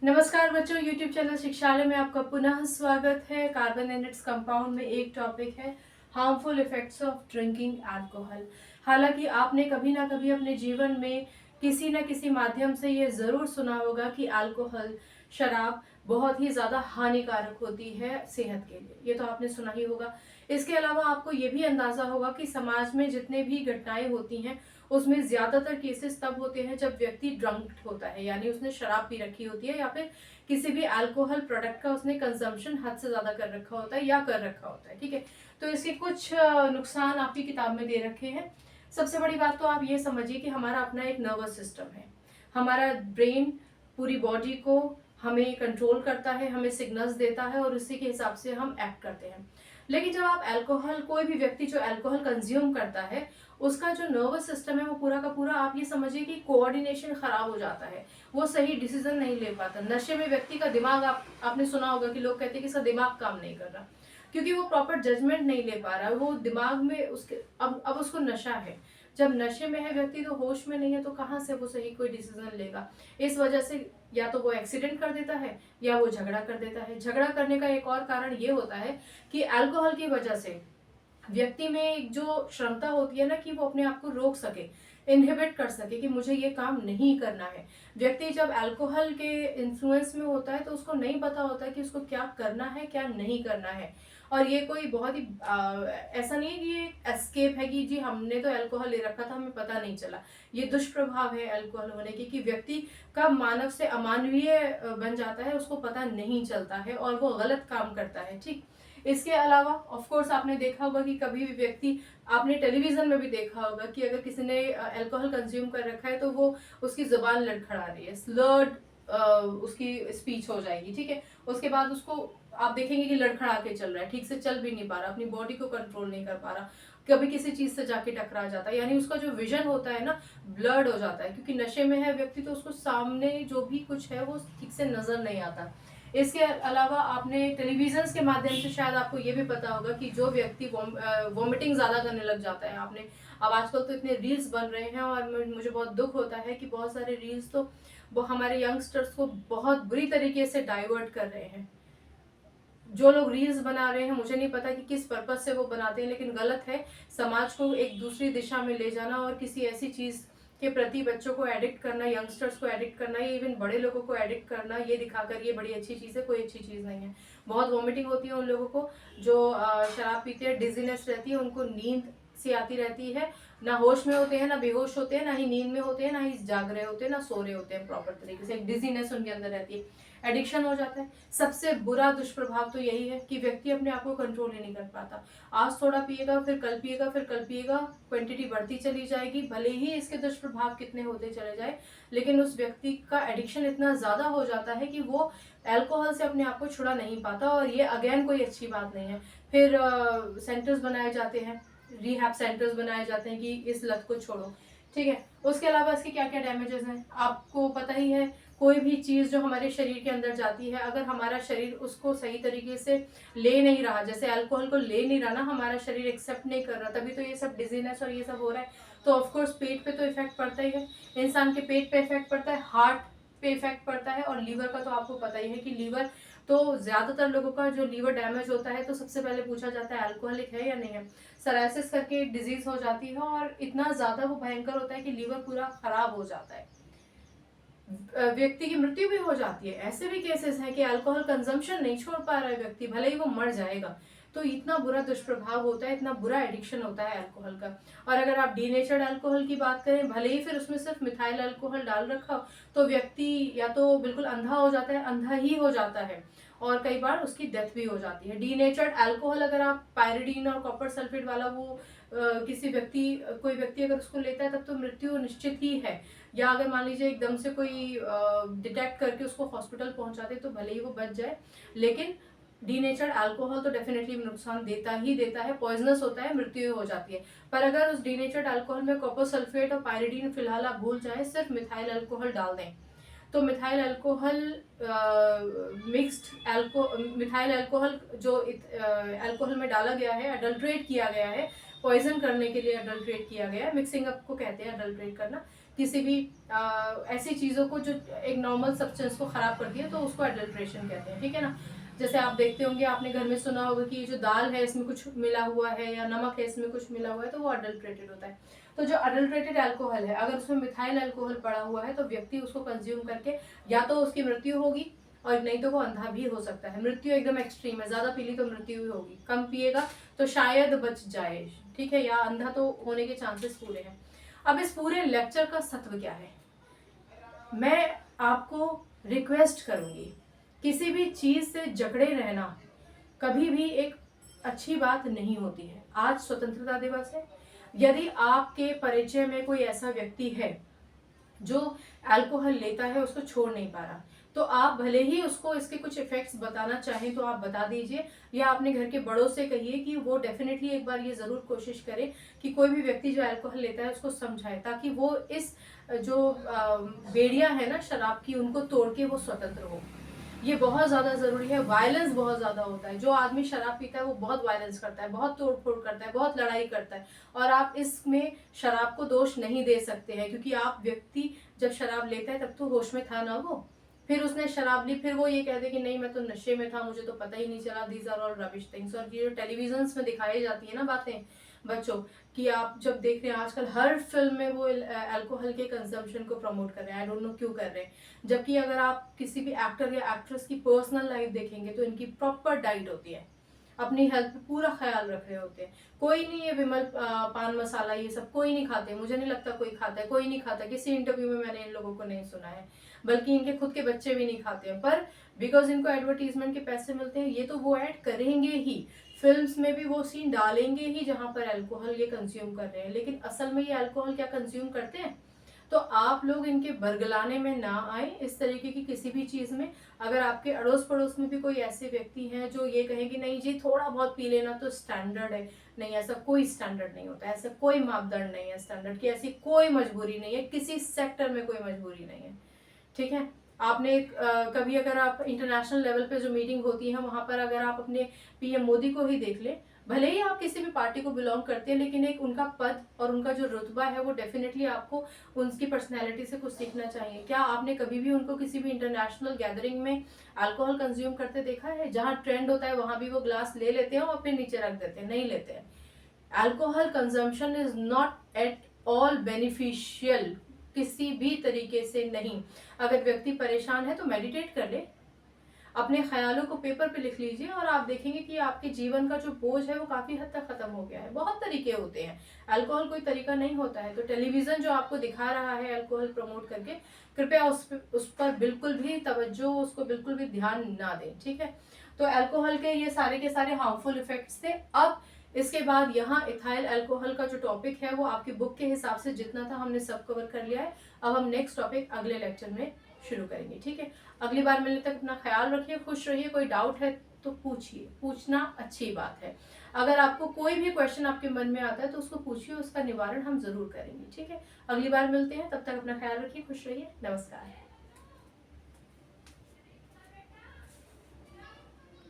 नमस्कार बच्चों, YouTube channel शिक्षालय में आपका पुनः स्वागत है। कार्बन एंड इट्स कंपाउंड में एक टॉपिक है harmful effects of drinking alcohol. हालांकि आपने कभी ना कभी अपने जीवन में किसी न किसी माध्यम से ये ज़रूर सुना होगा कि अल्कोहल, शराब बहुत ही ज़्यादा हानिकारक होती है सेहत के लिए। ये तो आपने सुना ही होगा। इसके अलावा आपको ये भी अंदाज़ा होगा कि समाज में जितने भी घटनाएं होती हैं उसमें ज़्यादातर केसेस तब होते हैं जब व्यक्ति ड्रंक होता है, यानी उसने शराब पी रखी होती है या फिर किसी भी अल्कोहल प्रोडक्ट का उसने कंजम्पशन हद से ज़्यादा कर रखा होता है या कर रखा होता है। ठीक है, तो इसके कुछ नुकसान आपकी किताब में दे रखे हैं। सबसे बड़ी बात तो आप ये समझिए कि हमारा अपना एक नर्वस सिस्टम है। हमारा ब्रेन पूरी बॉडी को हमें कंट्रोल करता है, हमें सिग्नल्स देता है और उसी के हिसाब से हम एक्ट करते हैं। लेकिन जब आप अल्कोहल, कोई भी व्यक्ति जो अल्कोहल कंज्यूम करता है, उसका जो नर्वस सिस्टम है वो पूरा का पूरा आप ये समझिए कि कोऑर्डिनेशन खराब हो जाता है। वो सही डिसीजन नहीं ले पाता। नशे में व्यक्ति का दिमाग, आपने सुना होगा कि लोग कहते हैं कि इसका दिमाग काम नहीं कर रहा, क्योंकि वो प्रॉपर जजमेंट नहीं ले पा रहा। वो दिमाग में उसके अब उसको नशा है। जब नशे में है व्यक्ति तो होश में नहीं है, तो कहाँ से वो सही कोई डिसीजन लेगा। इस वजह से या तो वो एक्सीडेंट कर देता है या वो झगड़ा कर देता है। झगड़ा करने का एक और कारण ये होता है कि अल्कोहल की वजह से व्यक्ति में एक जो क्षमता होती है ना कि वो अपने आप को रोक सके, इनहिबिट कर सके कि मुझे ये काम नहीं करना है। व्यक्ति जब अल्कोहल के इन्फ्लुएंस में होता है तो उसको नहीं पता होता है कि उसको क्या करना है क्या नहीं करना है। और ये कोई बहुत ही ऐसा नहीं है कि ये एस्केप है कि जी हमने तो अल्कोहल ले रखा था, हमें पता नहीं चला। ये दुष्प्रभाव है अल्कोहल होने की कि व्यक्ति का मानव से अमानवीय बन जाता है, उसको पता नहीं चलता है और वो गलत काम करता है। ठीक, इसके अलावा ऑफ कोर्स आपने देखा होगा कि कभी भी व्यक्ति, आपने टेलीविजन में भी देखा होगा कि अगर किसी ने अल्कोहल कंज्यूम कर रखा है तो वो उसकी जुबान लड़खड़ा रही है, स्लर्ड उसकी स्पीच हो जाएगी। ठीक है, उसके बाद उसको आप देखेंगे कि लड़खड़ा के चल रहा है, ठीक से चल भी नहीं पा रहा, अपनी बॉडी को कंट्रोल नहीं कर पा रहा, कभी किसी चीज से जाके टकरा जाता है, यानी उसका जो विजन होता है ना ब्लर्ड हो जाता है। क्योंकि नशे में है व्यक्ति तो उसको सामने जो भी कुछ है वो ठीक से नजर नहीं आता। इसके अलावा आपने टेलीविजन के माध्यम से शायद आपको ये भी पता होगा कि जो व्यक्ति वॉमिटिंग ज़्यादा करने लग जाता है, आपने अब आजकल तो इतने रील्स बन रहे हैं और मुझे बहुत दुख होता है कि बहुत सारे रील्स तो वो हमारे यंगस्टर्स को बहुत बुरी तरीके से डाइवर्ट कर रहे हैं। जो लोग रील्स बना रहे हैं, मुझे नहीं पता कि किस पर्पज से वो बनाते हैं, लेकिन गलत है। समाज को एक दूसरी दिशा में ले जाना और किसी ऐसी चीज के प्रति बच्चों को एडिक्ट करना, यंगस्टर्स को एडिक्ट करना, या इवन बड़े लोगों को एडिक्ट करना, ये दिखाकर ये बड़ी अच्छी चीज़ है, कोई अच्छी चीज़ नहीं है। बहुत वॉमिटिंग होती है उन लोगों को जो शराब पीते हैं, डिजीनेस रहती है, उनको नींद सी आती रहती है, ना होश में होते हैं, ना बेहोश होते हैं, ना ही नींद में होते हैं, ना ही जाग रहे होते हैं, ना सो रहे होते हैं प्रॉपर तरीके से। एक डिजीनेस उनके अंदर रहती है, एडिक्शन हो जाता है। सबसे बुरा दुष्प्रभाव तो यही है कि व्यक्ति अपने आप को कंट्रोल ही नहीं कर पाता। आज थोड़ा पिएगा, फिर कल पिएगा, फिर कल पिएगा, क्वांटिटी बढ़ती चली जाएगी। भले ही इसके दुष्प्रभाव कितने होते चले जाए, लेकिन उस व्यक्ति का एडिक्शन इतना ज्यादा हो जाता है कि वो अल्कोहल से अपने आप को छुड़ा नहीं पाता। और ये अगेन कोई अच्छी बात नहीं है। फिर सेंटर्स बनाए जाते हैं, रिहैब सेंटर्स बनाए जाते हैं कि इस लत को छोड़ो। ठीक है, उसके अलावा इसके क्या क्या डैमेजेस हैं आपको पता ही है। कोई भी चीज जो हमारे शरीर के अंदर जाती है, अगर हमारा शरीर उसको सही तरीके से ले नहीं रहा, जैसे अल्कोहल को ले नहीं रहा ना, हमारा शरीर एक्सेप्ट नहीं कर रहा, तभी तो ये सब डिजीनेस और ये सब हो रहा है। तो ऑफकोर्स पेट पे तो इफेक्ट पड़ता ही है, इंसान के पेट पे इफेक्ट पड़ता है, हार्ट पे इफेक्ट पड़ता है, और लीवर का तो आपको पता ही है कि लीवर तो ज्यादातर लोगों का जो लीवर डैमेज होता है तो सबसे पहले पूछा जाता है अल्कोहलिक है या नहीं है। सरायसिस करके एक डिजीज हो जाती है और इतना ज्यादा वो भयंकर होता है कि लीवर पूरा खराब हो जाता है, व्यक्ति की मृत्यु भी हो जाती है। ऐसे भी केसेस हैं कि अल्कोहल कंजम्पशन नहीं छोड़ पा रहा है व्यक्ति, भले ही वो मर जाएगा। तो इतना बुरा दुष्प्रभाव होता है, इतना बुरा एडिक्शन होता है अल्कोहल का। और अगर आप डीनेचर्ड अल्कोहल की बात करें, भले ही फिर उसमें सिर्फ मिथाइल अल्कोहल डाल रखा हो, तो व्यक्ति या तो बिल्कुल अंधा हो जाता है, अंधा ही हो जाता है, और कई बार उसकी डेथ भी हो जाती है। डीनेचर्ड अल्कोहल अगर आप पायरिडीन और कॉपर सल्फेट वाला वो किसी व्यक्ति, कोई व्यक्ति अगर उसको लेता है तब तो मृत्यु निश्चित ही है। या अगर मान लीजिए एकदम से कोई डिटेक्ट करके उसको हॉस्पिटल पहुंचा दे तो भले ही वो बच जाए, लेकिन डीनेचर्ड अल्कोहल तो डेफिनेटली नुकसान देता ही देता है, पॉइजनस होता है, मृत्यु हो जाती है। पर अगर उस डीनेचर्ड अल्कोहल में कॉपर सल्फेट और पायरिडीन फिलहाल आप भूल जाए, सिर्फ मिथाइल अल्कोहल डाल दें, तो मिथाइल अल्कोहल मिथाइल अल्कोहल जो अल्कोहल में डाला गया है, अडल्ट्रेट किया गया है, पॉइजन करने के लिए अडल्ट्रेट किया गया है, मिक्सिंग अप को कहते हैं अडल्ट्रेट करना। किसी भी ऐसी चीज़ों को जो एक नॉर्मल सब्सटेंस को ख़राब करती है, तो उसको एडल्ट्रेशन कहते हैं, ठीक है ना। जैसे आप देखते होंगे, आपने घर में सुना होगा कि ये जो दाल है इसमें कुछ मिला हुआ है, या नमक है इसमें कुछ मिला हुआ है, तो वो अडल्ट्रेटेड होता है। तो जो अडल्ट्रेटेड अल्कोहल है, अगर उसमें मिथाइल अल्कोहल पड़ा हुआ है, तो व्यक्ति उसको कंज्यूम करके या तो उसकी मृत्यु होगी, और नहीं तो वो अंधा भी हो सकता है। मृत्यु एकदम एक्सट्रीम है, ज्यादा पी ली तो मृत्यु ही होगी, कम पिएगा तो शायद बच जाए, ठीक है, या अंधा तो होने के चांसेस पूरे हैं। अब इस पूरे लेक्चर का सत्व क्या है, मैं आपको रिक्वेस्ट करूंगी, किसी भी चीज से जकड़े रहना कभी भी एक अच्छी बात नहीं होती है। आज स्वतंत्रता दिवस है, यदि आपके परिचय में कोई ऐसा व्यक्ति है जो अल्कोहल लेता है, उसको छोड़ नहीं पा रहा, तो आप भले ही उसको इसके कुछ इफेक्ट्स बताना चाहें तो आप बता दीजिए, या अपने घर के बड़ों से कहिए कि वो डेफिनेटली एक बार ये जरूर कोशिश करे कि कोई भी व्यक्ति जो अल्कोहल लेता है उसको समझाए, ताकि वो इस जो बेड़ियां है ना शराब की, उनको तोड़ के वो स्वतंत्र हो। ये बहुत ज्यादा जरूरी है। वायलेंस बहुत ज्यादा होता है, जो आदमी शराब पीता है वो बहुत वायलेंस करता है, बहुत तोड़ फोड़ करता है, बहुत लड़ाई करता है, और आप इसमें शराब को दोष नहीं दे सकते हैं, क्योंकि आप व्यक्ति जब शराब लेता है तब तो होश में था ना वो, फिर उसने शराब ली, फिर वो ये कहते कि नहीं मैं तो नशे में था, मुझे तो पता ही नहीं चला। These are all rubbish things. और ये जो टेलीविजन में दिखाई जाती है ना बातें बच्चों कि आप जब देख रहे हैं आजकल हर फिल्म में वो अल्कोहल के कंजम्पशन को प्रमोट कर रहे हैं, आई डोंट नो क्यों कर रहे हैं, जबकि अगर आप किसी भी एक्टर या एक्ट्रेस की पर्सनल लाइफ देखेंगे तो इनकी प्रॉपर डाइट होती है, अपनी हेल्थ पे पूरा ख्याल रख रहे होते हैं। कोई नहीं ये विमल पान मसाला ये सब कोई नहीं खाते, मुझे नहीं लगता कोई खाता है, कोई नहीं खाता, किसी इंटरव्यू में मैंने इन लोगों को नहीं सुना है, बल्कि इनके खुद के बच्चे भी नहीं खाते हैं, पर बिकॉज इनको एडवर्टीजमेंट के पैसे मिलते हैं, ये तो वो ऐड करेंगे ही, फिल्म्स में भी वो सीन डालेंगे ही जहां पर अल्कोहल ये कंज्यूम कर रहे हैं, लेकिन असल में ये अल्कोहल क्या कंज्यूम करते हैं। तो आप लोग इनके बरगलाने में ना आए इस तरीके की किसी भी चीज में। अगर आपके अड़ोस पड़ोस में भी कोई ऐसे व्यक्ति हैं जो ये कहें कि नहीं जी थोड़ा बहुत पी लेना तो स्टैंडर्ड है, नहीं, ऐसा कोई स्टैंडर्ड नहीं होता, ऐसा कोई मापदंड नहीं है स्टैंडर्ड की, ऐसी कोई मजबूरी नहीं है, किसी सेक्टर में कोई मजबूरी नहीं है, ठीक है। आपने कभी अगर आप इंटरनेशनल लेवल पे जो मीटिंग होती है वहां पर अगर आप अपने पीएम मोदी को ही देख ले, भले ही आप किसी भी पार्टी को बिलोंग करते हैं, लेकिन एक उनका पद और उनका जो रुतबा है वो डेफिनेटली आपको उनकी पर्सनैलिटी से कुछ सीखना चाहिए। क्या आपने कभी भी उनको किसी भी इंटरनेशनल गैदरिंग में अल्कोहल कंज्यूम करते देखा है? जहां ट्रेंड होता है वहां भी वो ग्लास ले लेते हैं और अपने नीचे रख देते हैं, नहीं लेते हैं। Alcohol consumption is not at all beneficial, किसी भी तरीके से नहीं। अगर व्यक्ति परेशान है तो मेडिटेट कर ले, अपने ख्यालों को पेपर पे लिख लीजिए, और आप देखेंगे कि आपके जीवन का जो बोझ है वो काफी हद तक खत्म हो गया है। बहुत तरीके होते हैं, अल्कोहल कोई तरीका नहीं होता है। तो टेलीविजन जो आपको दिखा रहा है अल्कोहल प्रमोट करके, कृपया उस पर बिल्कुल भी तवज्जो, उसको बिल्कुल भी ध्यान ना दें, ठीक है। तो अल्कोहल के ये सारे के सारे हार्मफुल इफेक्ट्स थे। अब इसके बाद यहाँ इथाइल अल्कोहल का जो टॉपिक है वो आपकी बुक के हिसाब से जितना था हमने सब कवर कर लिया है। अब हम नेक्स्ट टॉपिक अगले लेक्चर में शुरू करेंगे, ठीक है। अगली बार मिलने तक अपना ख्याल रखिए, खुश रहिए। कोई डाउट है तो पूछिए, पूछना अच्छी बात है। अगर आपको कोई भी क्वेश्चन आपके मन में आता है तो उसको पूछिए, उसका निवारण हम जरूर करेंगे, ठीक है। अगली बार मिलते हैं, तब तक अपना ख्याल रखिए, खुश रहिए, नमस्कार।